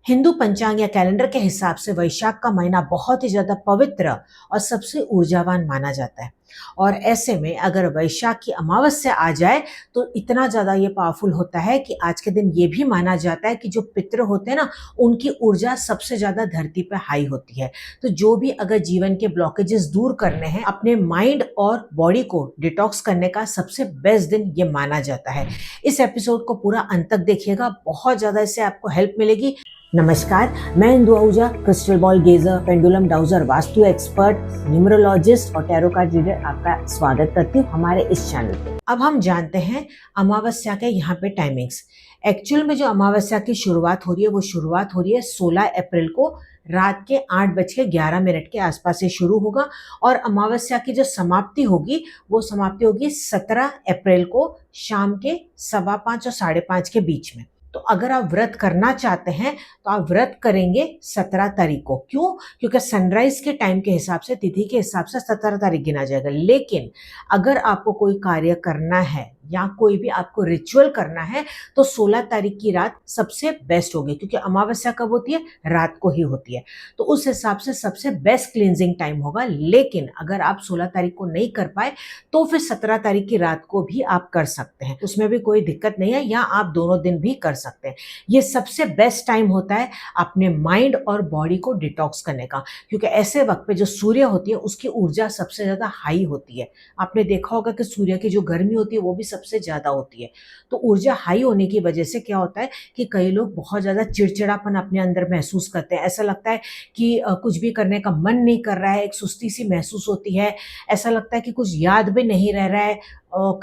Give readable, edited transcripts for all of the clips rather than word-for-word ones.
हिंदू पंचांग या कैलेंडर के हिसाब से वैशाख का महीना बहुत ही ज्यादा पवित्र और सबसे ऊर्जावान माना जाता है। और ऐसे में अगर वैशाख की अमावस्या आ जाए तो इतना ज्यादा ये पावरफुल होता है कि आज के दिन ये भी माना जाता है कि जो पितृ होते हैं ना, उनकी ऊर्जा सबसे ज्यादा धरती पे हाई होती है। तो जो भी अगर जीवन के ब्लॉकेजेस दूर करने हैं, अपने माइंड और बॉडी को डिटॉक्स करने का सबसे बेस्ट दिन ये माना जाता है। इस एपिसोड को पूरा अंत तक देखिएगा, बहुत ज्यादा इससे आपको हेल्प मिलेगी। नमस्कार, मैं Indu Ahuja, crystal ball gazer, pendulum dowser, vastu expert, numerologist और टैरो कार्ड रीडर आपका स्वागत करती हूँ हमारे इस चैनल पे। अब हम जानते हैं अमावस्या के यहाँ पे टाइमिंग्स। एक्चुअल में जो अमावस्या की शुरुआत हो रही है वो शुरुआत हो रही है 16 अप्रैल को रात के 8:11 के आसपास से शुरू होगा और अमावस्या की जो समाप्ति होगी वो समाप्ति होगी 17 अप्रैल को शाम के 5:15 और 5:30 के बीच में। तो अगर आप व्रत करना चाहते हैं तो आप व्रत करेंगे 17 तारीख को। क्यों? क्योंकि सनराइज के टाइम के हिसाब से, तिथि के हिसाब से 17 तारीख गिना जाएगा। लेकिन अगर आपको कोई कार्य करना है या कोई भी आपको रिचुअल करना है तो 16 तारीख की रात सबसे बेस्ट होगी, क्योंकि अमावस्या कब होती है? रात को ही होती है। तो उस हिसाब से सबसे बेस्ट क्लींजिंग टाइम होगा। लेकिन अगर आप 16 तारीख को नहीं कर पाए तो फिर 17 तारीख की रात को भी आप कर सकते हैं, उसमें भी कोई दिक्कत नहीं है, या आप दोनों दिन भी कर सकते हैं। ये सबसे बेस्ट टाइम होता है अपने माइंड और बॉडी को डिटॉक्स करने का, क्योंकि ऐसे वक्त पे जो सूर्य होती है उसकी ऊर्जा सबसे ज्यादा हाई होती है। आपने देखा होगा कि सूर्य की जो गर्मी होती है वो भी सबसे ज्यादा होती है। तो ऊर्जा हाई होने की वजह से क्या होता है कि कई लोग बहुत ज्यादा चिड़चिड़ापन अपने अंदर महसूस करते हैं। ऐसा लगता है कि कुछ भी करने का मन नहीं कर रहा है, एक सुस्ती सी महसूस होती है, ऐसा लगता है कि कुछ याद भी नहीं रह रहा है।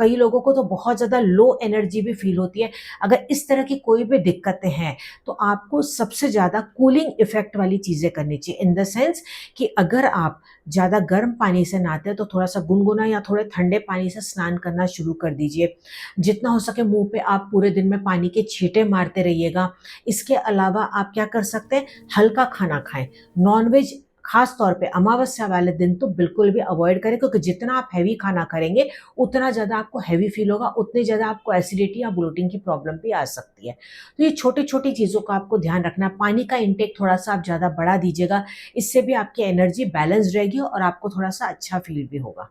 कई लोगों को तो बहुत ज़्यादा लो एनर्जी भी फील होती है। अगर इस तरह की कोई भी दिक्कतें हैं तो आपको सबसे ज़्यादा कूलिंग इफेक्ट वाली चीज़ें करनी चाहिए, इन द सेंस कि अगर आप ज़्यादा गर्म पानी से नहाते हैं तो थोड़ा सा गुनगुना या थोड़े ठंडे पानी से स्नान करना शुरू कर दीजिए। जितना हो सके मुंह पे आप पूरे दिन में पानी के छींटे मारते रहिएगा। इसके अलावा आप क्या कर सकते हैं, हल्का खाना खाएं। नॉनवेज खास तौर पे अमावस्या वाले दिन तो बिल्कुल भी अवॉइड करें, क्योंकि जितना आप हैवी खाना करेंगे उतना ज़्यादा आपको हैवी फील होगा, उतनी ज़्यादा आपको एसिडिटी या ब्लोटिंग की प्रॉब्लम भी आ सकती है। तो ये छोटी छोटी चीज़ों का आपको ध्यान रखना है। पानी का इंटेक थोड़ा सा आप ज़्यादा बढ़ा दीजिएगा, इससे भी आपकी एनर्जी बैलेंस रहेगी और आपको थोड़ा सा अच्छा फील भी होगा।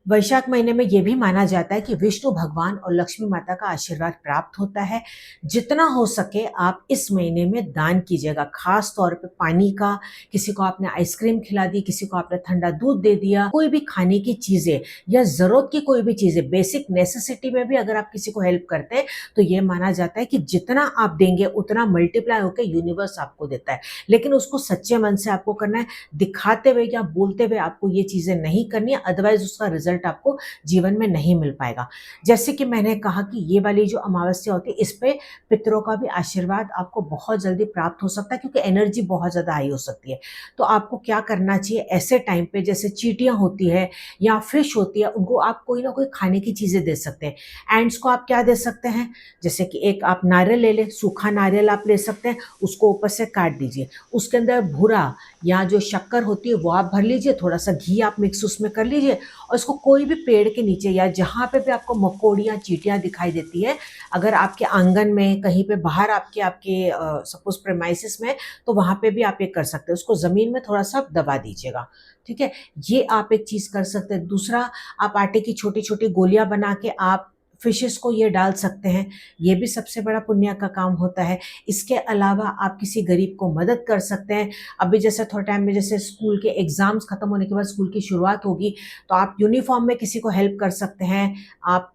वैशाख महीने में यह भी माना जाता है कि विष्णु भगवान और लक्ष्मी माता का आशीर्वाद प्राप्त होता है। जितना हो सके आप इस महीने में दान कीजिएगा, खास तौर पे पानी का। किसी को आपने आइसक्रीम खिला दी, किसी को आपने ठंडा दूध दे दिया, कोई भी खाने की चीजें या जरूरत की कोई भी चीजें, बेसिक नेसेसिटी में भी अगर आप किसी को हेल्प करते हैं तो ये माना जाता है कि जितना आप देंगे उतना मल्टीप्लाई होकर यूनिवर्स आपको देता है। लेकिन उसको सच्चे मन से आपको करना है, दिखाते हुए या बोलते हुए आपको ये चीजें नहीं करनी है, अदरवाइज उसका रिजल्ट आपको जीवन में नहीं मिल पाएगा। जैसे कि मैंने कहा कि ये वाली जो अमावस्या होती है इस पे पितरों का भी आशीर्वाद आपको बहुत जल्दी प्राप्त हो सकता है, क्योंकि एनर्जी बहुत ज्यादा हाई हो सकती है। तो आपको क्या करना चाहिए ऐसे टाइम पे, जैसे चींटियां होती है या फिश होती है, उनको आप कोई ना कोई खाने की चीजें दे सकते हैं। एंड्स को आप क्या दे सकते हैं, जैसे कि एक आप नारियल ले लें, सूखा नारियल आप ले सकते हैं, उसको ऊपर से काट दीजिए, उसके अंदर भूरा या जो शक्कर होती है वो आप भर लीजिए, थोड़ा सा घी आप मिक्स उसमें कर लीजिए और इसको कोई भी पेड़ के नीचे या जहाँ पे भी आपको मकोड़ियाँ चींटियाँ दिखाई देती है, अगर आपके आंगन में कहीं पे बाहर आपके आपके सपोज प्रेमाइसिस में, तो वहाँ पे भी आप ये कर सकते हैं, उसको ज़मीन में थोड़ा सा दबा दीजिएगा। ठीक है, ये आप एक चीज़ कर सकते हैं। दूसरा, आप आटे की छोटी छोटी गोलियां बना के आप फिशेस को ये डाल सकते हैं, ये भी सबसे बड़ा पुण्य का काम होता है। इसके अलावा आप किसी गरीब को मदद कर सकते हैं। अभी जैसे थोड़े टाइम में जैसे स्कूल के एग्जाम्स खत्म होने के बाद स्कूल की शुरुआत होगी, तो आप यूनिफॉर्म में किसी को हेल्प कर सकते हैं। आप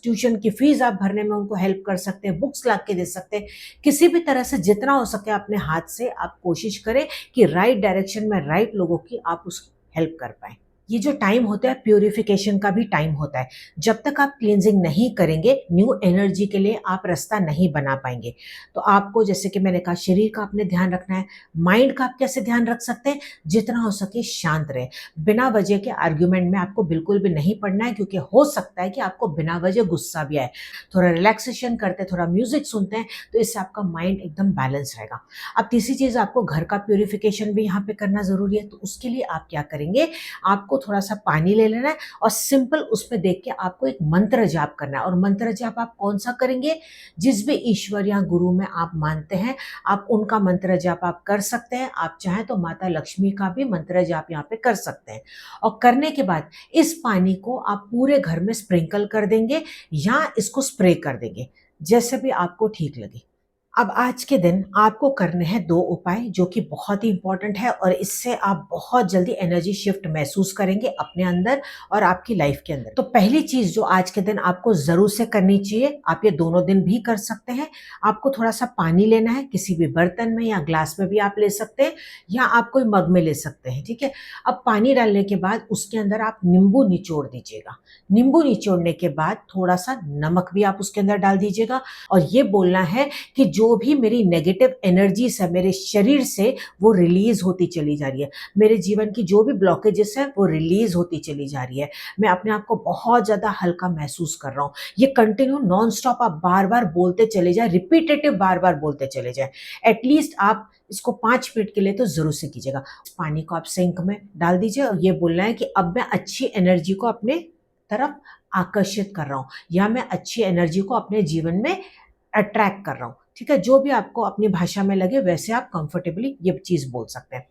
ट्यूशन की फीस आप भरने में उनको हेल्प कर सकते हैं, बुक्स ला के दे सकते हैं। किसी भी तरह से जितना हो सके अपने हाथ से आप कोशिश करें कि राइट डायरेक्शन में राइट लोगों की आप उसकी हेल्प कर पाए। ये जो टाइम होता है प्यूरिफिकेशन का भी टाइम होता है। जब तक आप क्लींजिंग नहीं करेंगे, न्यू एनर्जी के लिए आप रास्ता नहीं बना पाएंगे। तो आपको, जैसे कि मैंने कहा, शरीर का अपने ध्यान रखना है। माइंड का आप कैसे ध्यान रख सकते हैं, जितना हो सके शांत रहे। बिना वजह के आर्ग्यूमेंट में आपको बिल्कुल भी नहीं पड़ना है, क्योंकि हो सकता है कि आपको बिना वजह गुस्सा भी आए। थोड़ा रिलैक्सेशन करते, थोड़ा म्यूजिक सुनते हैं तो इससे आपका माइंड एकदम बैलेंस रहेगा। अब तीसरी चीज, आपको घर का प्यूरिफिकेशन भी यहाँ पे करना जरूरी है। तो उसके लिए आप क्या करेंगे, आपको थोड़ा सा पानी ले लेना है और सिंपल उसमें देख के आपको एक मंत्र जाप करना है। और मंत्र जाप आप कौन सा करेंगे? जिस भी ईश्वर या गुरु में आप मानते हैं, आप उनका मंत्र जाप आप कर सकते हैं। आप चाहें तो माता लक्ष्मी का भी मंत्र जाप यहाँ पे कर सकते हैं। और करने के बाद इस पानी को आप पूरे घर में स्प्रिंकल कर देंगे या इसको स्प्रे कर देंगे, जैसे भी आपको ठीक लगे। अब आज के दिन आपको करने हैं 2 उपाय जो कि बहुत ही इंपॉर्टेंट है और इससे आप बहुत जल्दी एनर्जी शिफ्ट महसूस करेंगे अपने अंदर और आपकी लाइफ के अंदर। तो पहली चीज जो आज के दिन आपको जरूर से करनी चाहिए, आप ये दोनों दिन भी कर सकते हैं। आपको थोड़ा सा पानी लेना है, किसी भी बर्तन में या ग्लास में भी आप ले सकते हैं या आप कोई मग में ले सकते हैं, ठीक है। अब पानी डालने के बाद उसके अंदर आप नींबू निचोड़ दीजिएगा। नींबू निचोड़ने के बाद थोड़ा सा नमक भी आप उसके अंदर डाल दीजिएगा और ये बोलना है कि जो भी मेरी नेगेटिव एनर्जीज है मेरे शरीर से, वो रिलीज होती चली जा रही है। मेरे जीवन की जो भी ब्लॉकेजेस है वो रिलीज होती चली जा रही है। मैं अपने आप को बहुत ज्यादा हल्का महसूस कर रहा हूँ। ये कंटिन्यू नॉन स्टॉप आप बार बार बोलते चले जाए, रिपीटेटिव बार बार बोलते चले जाए। एटलीस्ट आप इसको 5 मिनट के लिए तो जरूर से कीजिएगा। पानी को आप सिंक में डाल दीजिए और ये बोलना है कि अब मैं अच्छी एनर्जी को अपने तरफ आकर्षित कर रहा हूँ या मैं अच्छी एनर्जी को अपने जीवन में अट्रैक्ट कर रहा हूँ, ठीक है। जो भी आपको अपनी भाषा में लगे वैसे आप कंफर्टेबली ये चीज बोल सकते हैं।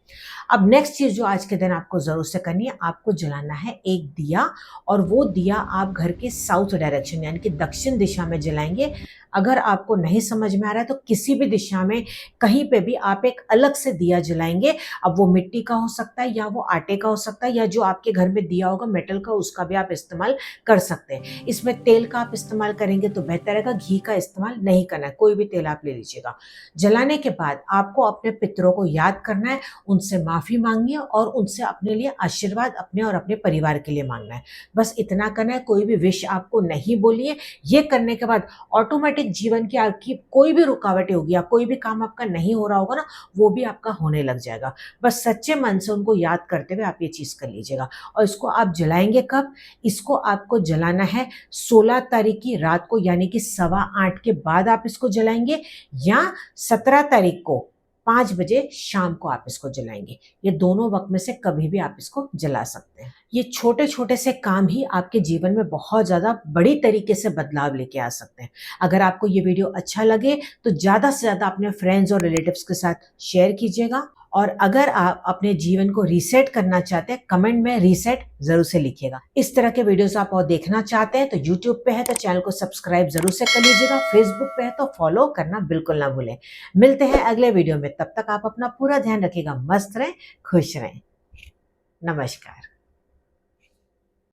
अब नेक्स्ट चीज जो आज के दिन आपको जरूर से करनी है, आपको जलाना है एक दिया और वो दिया आप घर के साउथ डायरेक्शन यानी कि दक्षिण दिशा में जलाएंगे। अगर आपको नहीं समझ में आ रहा है तो किसी भी दिशा में कहीं पे भी आप एक अलग से दिया जलाएंगे। अब वो मिट्टी का हो सकता है या वो आटे का हो सकता है या जो आपके घर में दिया होगा मेटल का, उसका भी आप इस्तेमाल कर सकते हैं। इसमें तेल का आप इस्तेमाल करेंगे तो बेहतर रहेगा, घी का इस्तेमाल नहीं करना है, कोई भी तेल आप ले लीजिएगा। जलाने के बाद आपको अपने पितरों को याद करना है, उनसे माफी मांगनी है और उनसे अपने लिए आशीर्वाद अपने और अपने परिवार के लिए मांगना है। बस इतना करना है, कोई भी विश आपको नहीं बोलनी है। ये करने के बाद ऑटोमेटिक जीवन की आपकी कोई भी रुकावटें होगी या कोई भी काम आपका नहीं हो रहा होगा ना, वो भी आपका होने लग जाएगा। बस सच्चे मन से उनको याद करते हुए आप ये चीज कर लीजिएगा। और इसको आप जलाएंगे कब? इसको आपको जलाना है 16 तारीख की रात को, यानी कि 8:15 के बाद आप इसको जलाएंगे या 17 तारीख को 5 बजे शाम को आप इसको जलाएंगे। ये दोनों वक्त में से कभी भी आप इसको जला सकते हैं। ये छोटे छोटे से काम ही आपके जीवन में बहुत ज्यादा बड़ी तरीके से बदलाव लेके आ सकते हैं। अगर आपको ये वीडियो अच्छा लगे तो ज्यादा से ज्यादा अपने फ्रेंड्स और रिलेटिव्स के साथ शेयर कीजिएगा। और अगर आप अपने जीवन को रीसेट करना चाहते हैं, कमेंट में रीसेट जरूर से लिखिएगा। इस तरह के वीडियोस आप और देखना चाहते हैं तो यूट्यूब पे है तो चैनल को सब्सक्राइब जरूर से कर लीजिएगा। फेसबुक पे है तो फॉलो करना बिल्कुल ना भूलें। मिलते हैं अगले वीडियो में, तब तक आप अपना पूरा ध्यान रखिएगा। मस्त रहें, खुश रहें। नमस्कार।